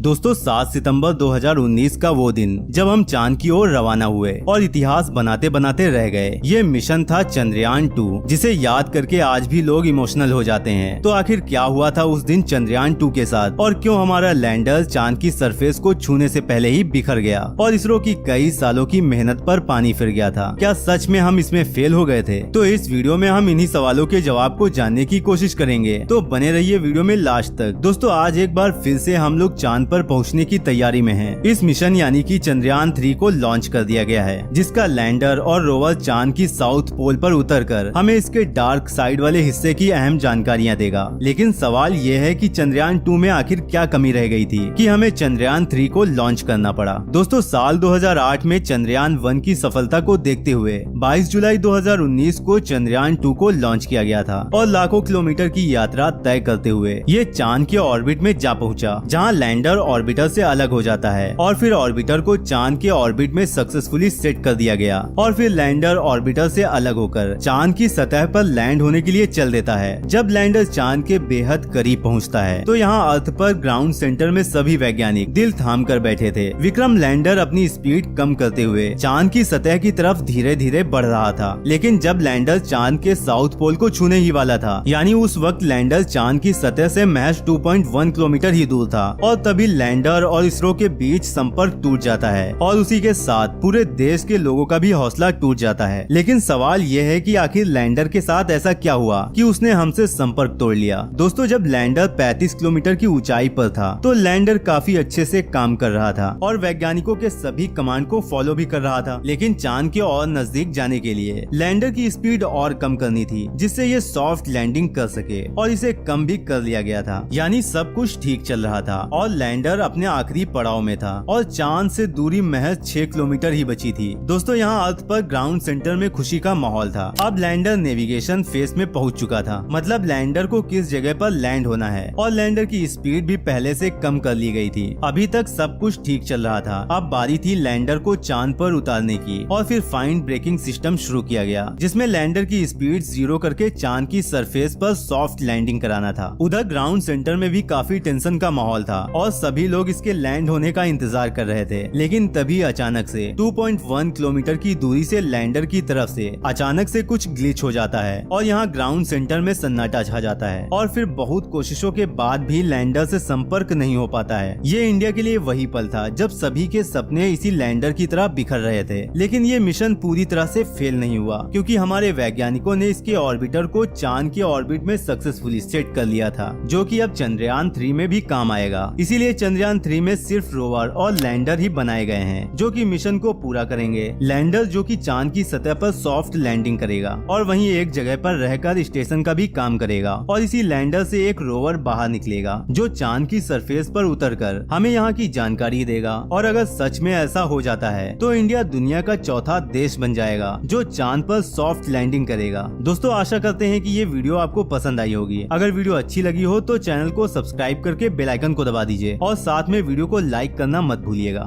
दोस्तों 7 सितंबर 2019 का वो दिन जब हम चांद की ओर रवाना हुए और इतिहास बनाते बनाते रह गए। ये मिशन था चंद्रयान 2, जिसे याद करके आज भी लोग इमोशनल हो जाते हैं। तो आखिर क्या हुआ था उस दिन चंद्रयान 2 के साथ और क्यों हमारा लैंडर चांद की सरफेस को छूने से पहले ही बिखर गया और इसरो की कई सालों की मेहनत पर पानी फिर गया था। क्या सच में हम इसमें फेल हो गए थे? तो इस वीडियो में हम इन्हीं सवालों के जवाब को जानने की कोशिश करेंगे, तो बने रहिए वीडियो में लास्ट तक। दोस्तों आज एक बार फिर से हम लोग चांद पर पहुंचने की तैयारी में हैं। इस मिशन यानी कि चंद्रयान 3 को लॉन्च कर दिया गया है, जिसका लैंडर और रोवर चांद की साउथ पोल पर उतरकर हमें इसके डार्क साइड वाले हिस्से की अहम जानकारियां देगा। लेकिन सवाल ये है कि चंद्रयान 2 में आखिर क्या कमी रह गई थी कि हमें चंद्रयान 3 को लॉन्च करना पड़ा। दोस्तों साल 2008 में चंद्रयान 1 की सफलता को देखते हुए 22 जुलाई 2019 को चंद्रयान 2 को लॉन्च किया गया था और लाखों किलोमीटर की यात्रा तय करते हुए ये चांद के ऑर्बिट में जा पहुंचा, जहां लैंडर ऑर्बिटर से अलग हो जाता है और फिर ऑर्बिटर को चांद के ऑर्बिट में सक्सेसफुली सेट कर दिया गया और फिर लैंडर ऑर्बिटर से अलग होकर चांद की सतह पर लैंड होने के लिए चल देता है। जब लैंडर चांद के बेहद करीब पहुंचता है तो यहाँ अर्थ पर ग्राउंड सेंटर में सभी वैज्ञानिक दिल थाम कर बैठे थे। विक्रम लैंडर अपनी स्पीड कम करते हुए चांद की सतह की तरफ धीरे धीरे बढ़ रहा था, लेकिन जब लैंडर चांद के साउथ पोल को छूने ही वाला था, यानी उस वक्त लैंडर चांद की सतह से महज 2.1 किलोमीटर ही दूर था और तभी लैंडर और इसरो के बीच संपर्क टूट जाता है और उसी के साथ पूरे देश के लोगों का भी हौसला टूट जाता है। लेकिन सवाल ये है कि आखिर लैंडर के साथ ऐसा क्या हुआ कि उसने हमसे संपर्क तोड़ लिया। दोस्तों जब लैंडर 35 किलोमीटर की ऊंचाई पर था तो लैंडर काफी अच्छे से काम कर रहा था और वैज्ञानिकों के सभी कमांड को फॉलो भी कर रहा था। लेकिन चांद के और नजदीक जाने के लिए लैंडर की स्पीड और कम करनी थी, जिससे ये सॉफ्ट लैंडिंग कर सके, और इसे कम भी कर लिया गया था। यानी सब कुछ ठीक चल रहा था और लैंडर अपने आखिरी पड़ाव में था और चांद से दूरी महज 6 किलोमीटर ही बची थी। दोस्तों यहाँ अर्थ पर ग्राउंड सेंटर में खुशी का माहौल था। अब लैंडर नेविगेशन फेज में पहुंच चुका था, मतलब लैंडर को किस जगह पर लैंड होना है, और लैंडर की स्पीड भी पहले से कम कर ली गई थी। अभी तक सब कुछ ठीक चल रहा था। अब बारी थी लैंडर को चांद पर उतारने की और फिर फाइन ब्रेकिंग सिस्टम शुरू किया गया, जिसमें लैंडर की स्पीड 0 करके चांद की सरफेस पर सॉफ्ट लैंडिंग कराना था। उधर ग्राउंड सेंटर में भी काफी टेंशन का माहौल था और सभी लोग इसके लैंड होने का इंतजार कर रहे थे। लेकिन तभी अचानक से 2.1 किलोमीटर की दूरी से लैंडर की तरफ से अचानक से कुछ ग्लिच हो जाता है और यहाँ ग्राउंड सेंटर में सन्नाटा छा जाता है और फिर बहुत कोशिशों के बाद भी लैंडर से संपर्क नहीं हो पाता है। ये इंडिया के लिए वही पल था जब सभी के सपने इसी लैंडर की तरह बिखर रहे थे। लेकिन ये मिशन पूरी तरह से फेल नहीं हुआ, क्योंकि हमारे वैज्ञानिकों ने इसके ऑर्बिटर को चांद के ऑर्बिट में सक्सेसफुली सेट कर लिया था, जो कि अब चंद्रयान 3 में भी काम आएगा। इसीलिए चंद्रयान 3 में सिर्फ रोवर और लैंडर ही बनाए गए हैं जो कि मिशन को पूरा करेंगे। लैंडर जो कि चांद की सतह पर सॉफ्ट लैंडिंग करेगा और वहीं एक जगह पर रहकर स्टेशन का भी काम करेगा, और इसी लैंडर से एक रोवर बाहर निकलेगा जो चांद की सरफेस पर उतरकर हमें यहाँ की जानकारी देगा। और अगर सच में ऐसा हो जाता है तो इंडिया दुनिया का चौथा देश बन जाएगा जो चांद पर सॉफ्ट लैंडिंग करेगा। दोस्तों आशा करते हैं कि ये वीडियो आपको पसंद आई होगी। अगर वीडियो अच्छी लगी हो तो चैनल को सब्सक्राइब करके बेल आइकन को दबा दीजिए और साथ में वीडियो को लाइक करना मत भूलिएगा।